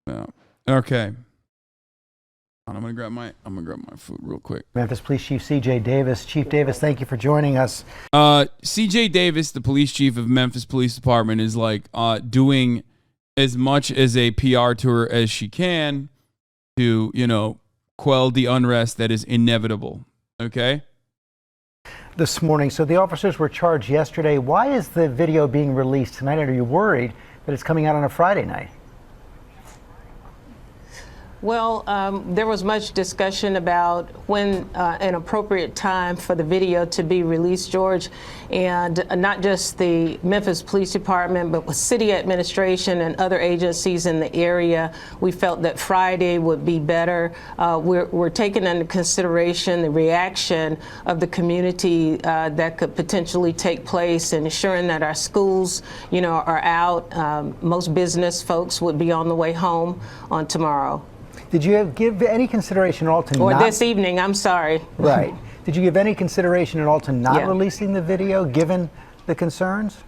Yeah. Okay. I'm gonna grab my food real quick. Memphis Police Chief C.J. Davis. Chief Davis, thank you for joining us. C.J. Davis, the police chief of Memphis Police Department, is doing as much as a PR tour as she can to, quell the unrest that is inevitable. Okay. This morning, so the officers were charged yesterday. Why is the video being released tonight? Are you worried that it's coming out on a Friday night? Well, there was much discussion about when an appropriate time for the video to be released, George, and not just the Memphis Police Department, but with city administration and other agencies in the area. We felt that Friday would be better. We're taking into consideration the reaction of the community that could potentially take place, and ensuring that our schools, are out. Most business folks would be on the way home on tomorrow. Did you give any consideration at all to this evening, I'm sorry. Right. Did you give any consideration at all to not releasing the video, given the concerns?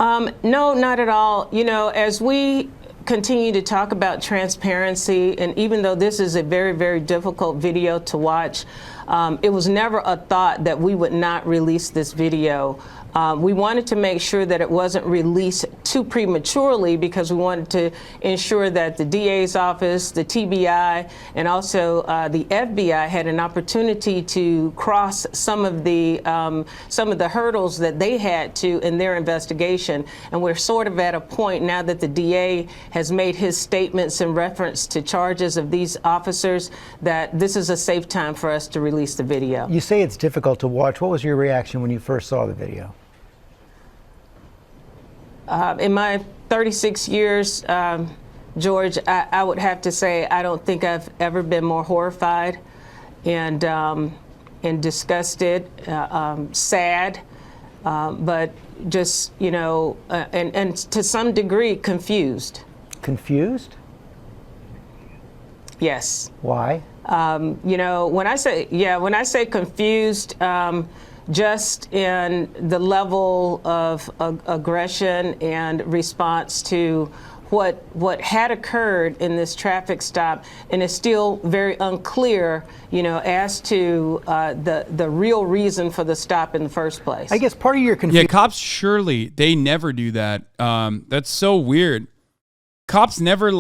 No, not at all. As we continue to talk about transparency, and even though this is a very, very difficult video to watch, it was never a thought that we would not release this video. We wanted to make sure that it wasn't released too prematurely, because we wanted to ensure that the DA's office, the TBI, and also the FBI had an opportunity to cross some of the hurdles that they had to in their investigation. And we're sort of at a point now that the DA has made his statements in reference to charges of these officers that this is a safe time for us to release the video. You say it's difficult to watch. What was your reaction when you first saw the video? In my 36 years, George, I would have to say I don't think I've ever been more horrified and disgusted, sad, but just, and to some degree confused. Confused? Yes. Why? When I say confused, just in the level of aggression and response to what had occurred in this traffic stop, and it's still very unclear, as to the real reason for the stop in the first place. I guess part of your confusion. Yeah, cops surely they never do that. That's so weird. Cops never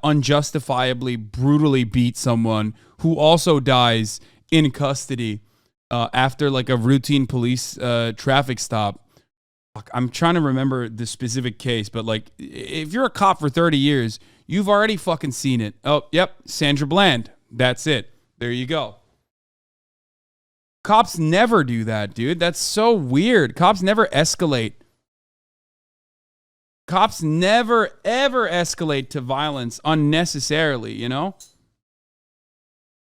unjustifiably brutally beat someone who also dies in custody. After a routine police traffic stop. I'm trying to remember the specific case, but if you're a cop for 30 years, you've already fucking seen it. Oh, yep, Sandra Bland. That's it. There you go. Cops never do that, dude. That's so weird. Cops never escalate. Cops never, ever escalate to violence unnecessarily,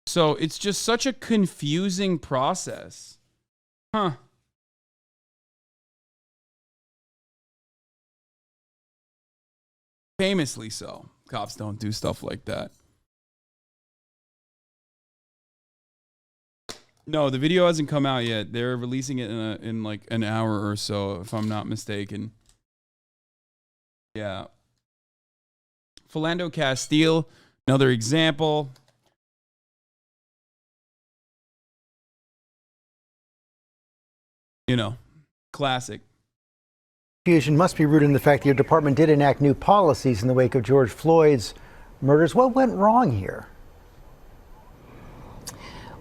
So it's just such a confusing process. Huh. Famously so. Cops don't do stuff like that. No, the video hasn't come out yet. They're releasing it in an hour or so, if I'm not mistaken. Yeah. Philando Castile, another example. Classic. Confusion must be rooted in the fact that your department did enact new policies in the wake of George Floyd's murders. What went wrong here?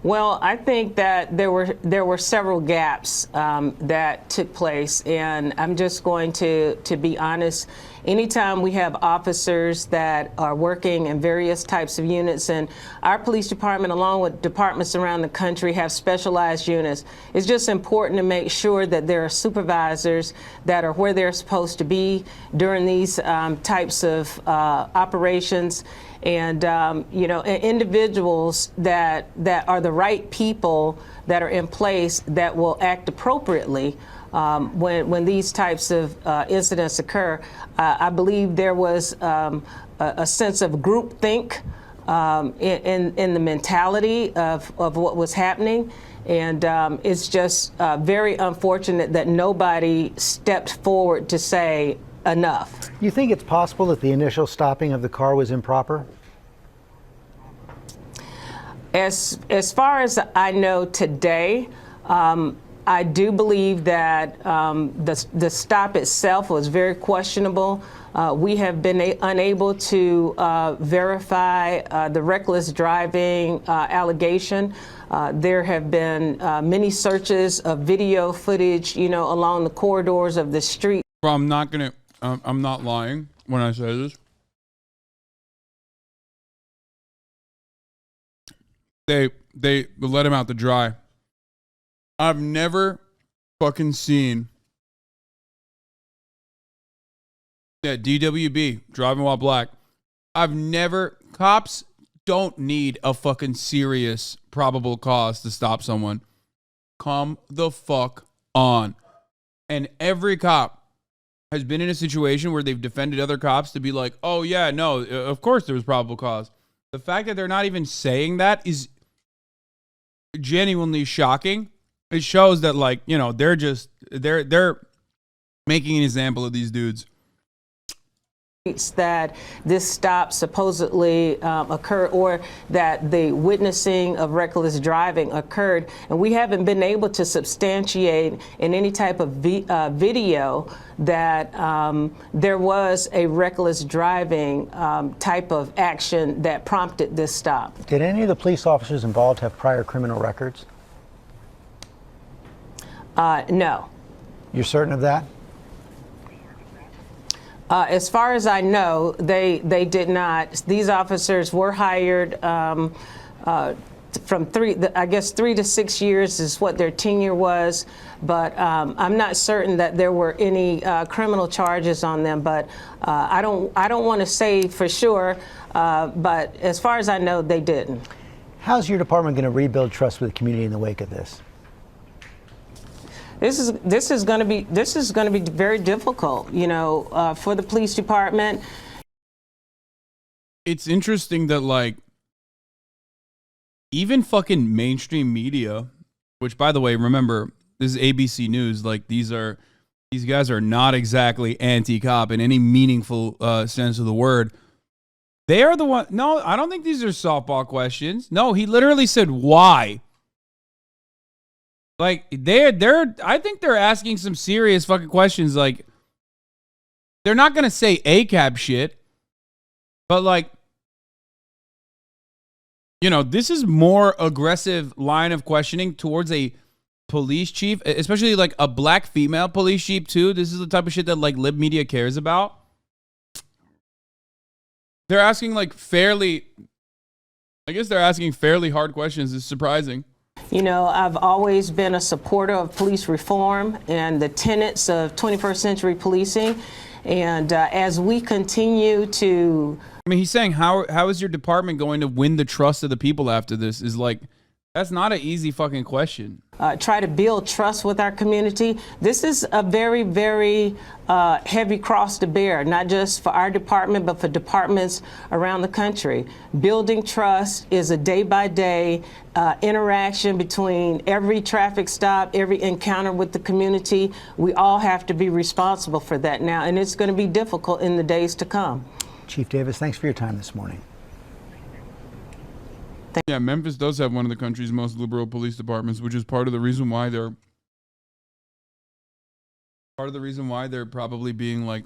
Well, I think that there were several gaps that took place, and I'm just going to be honest. Anytime we have officers that are working in various types of units, and our police department, along with departments around the country, have specialized units, it's just important to make sure that there are supervisors that are where they're supposed to be during these types of operations. And, individuals that are the right people that are in place that will act appropriately when these types of incidents occur. I believe there was a sense of groupthink in the mentality of what was happening. And it's just very unfortunate that nobody stepped forward to say, enough. You think it's possible that the initial stopping of the car was improper? As far as I know today, I do believe that the stop itself was very questionable. We have been unable to verify the reckless driving allegation. There have been many searches of video footage, along the corridors of the street. Well, I'm not lying when I say this. They let him out to dry. I've never fucking seen DWB, driving while black. Cops don't need a fucking serious probable cause to stop someone. Come the fuck on. And every cop has been in a situation where they've defended other cops to be like, oh yeah, no, of course there was probable cause. The fact that they're not even saying that is genuinely shocking. It shows that, like, they're making an example of these dudes. That this stop supposedly occurred, or that the witnessing of reckless driving occurred, and we haven't been able to substantiate in any type of video that there was a reckless driving type of action that prompted this stop. Did any of the police officers involved have prior criminal records? No. You're certain of that? As far as I know, they did not. These officers were hired from 3 to 6 years is what their tenure was, but I'm not certain that there were any criminal charges on them. But I don't want to say for sure, but as far as I know, they didn't. How's your department going to rebuild trust with the community in the wake of this? This is going to be very difficult, for the police department. It's interesting that, like, even fucking mainstream media, which, by the way, remember, this is ABC News. Like, these guys are not exactly anti-cop in any meaningful sense of the word. They are the one. No, I don't think these are softball questions. No, he literally said why. Like, I think they're asking some serious fucking questions. Like, they're not gonna say ACAB shit, but, like, this is more aggressive line of questioning towards a police chief, especially like a black female police chief too. This is the type of shit that, like, lib media cares about. They're asking fairly hard questions. It's surprising. I've always been a supporter of police reform and the tenets of 21st century policing. And as we continue to... he's saying, how is your department going to win the trust of the people after this? Is like, that's not an easy fucking question. Try to build trust with our community. This is a very, very heavy cross to bear, not just for our department, but for departments around the country. Building trust is a day-by-day interaction between every traffic stop, every encounter with the community. We all have to be responsible for that now, and it's going to be difficult in the days to come. Chief Davis, thanks for your time this morning. Yeah, Memphis does have one of the country's most liberal police departments, which is part of the reason why they're probably being like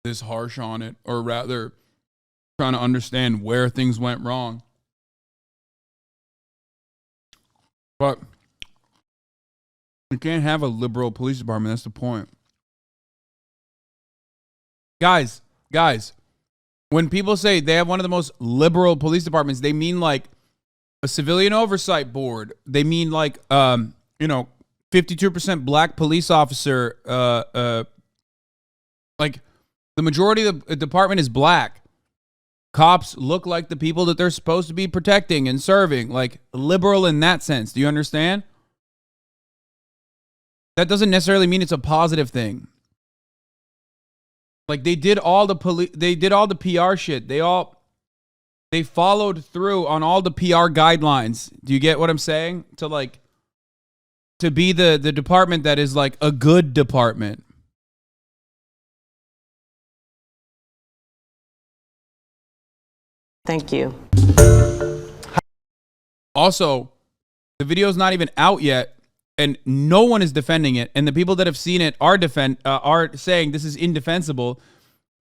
this harsh on it, or rather trying to understand where things went wrong. But we can't have a liberal police department. That's the point. Guys, when people say they have one of the most liberal police departments, they mean like a civilian oversight board. They mean like 52% black police officer. Like, the majority of the department is black. Cops look like the people that they're supposed to be protecting and serving. Like, liberal in that sense. Do you understand? That doesn't necessarily mean it's a positive thing. Like, they did all the PR shit. They followed through on all the PR guidelines. Do you get what I'm saying? To be the department that is like a good department. Thank you. Also, the video's not even out yet, and no one is defending it. And the people that have seen it are saying this is indefensible.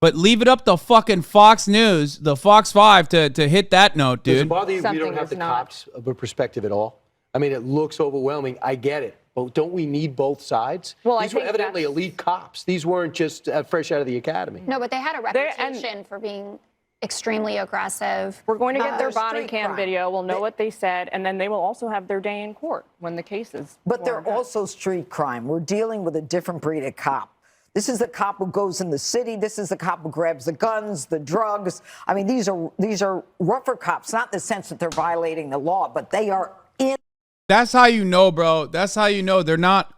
But leave it up to fucking Fox News, the Fox 5, to hit that note, dude. Does it bother you we don't have the cops of a perspective at all? I mean, it looks overwhelming. I get it. But don't we need both sides? Well, These were evidently elite cops. These weren't just fresh out of the academy. No, but they had a reputation for being extremely aggressive. We're going to get their body cam video. We'll know what they said, and then they will also have their day in court when the case is. But they're also street crime. We're dealing with a different breed of cop. This is the cop who goes in the city. This is the cop who grabs the guns, the drugs. I mean, these are rougher cops, not in the sense that they're violating the law, but they are in. That's how you know, bro. That's how you know they're not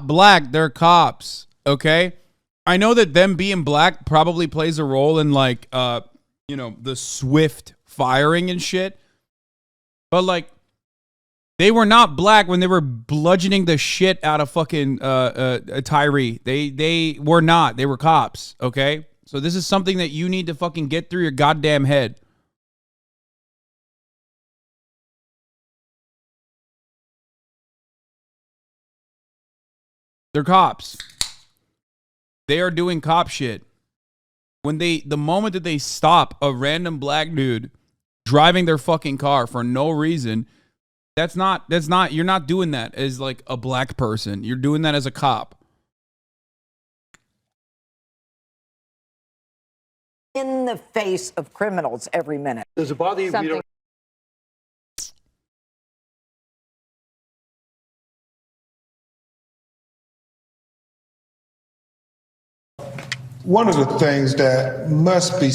black. They're cops. Okay. I know that them being black probably plays a role in like, the swift firing and shit. But like, they were not black when they were bludgeoning the shit out of fucking Tyre. They were not. They were cops. Okay. So this is something that you need to fucking get through your goddamn head. They're cops. They are doing cop shit. When the moment that they stop a random black dude driving their fucking car for no reason, that's not, you're not doing that as like a black person. You're doing that as a cop. In the face of criminals every minute. Does it bother you we don't One of the things that must be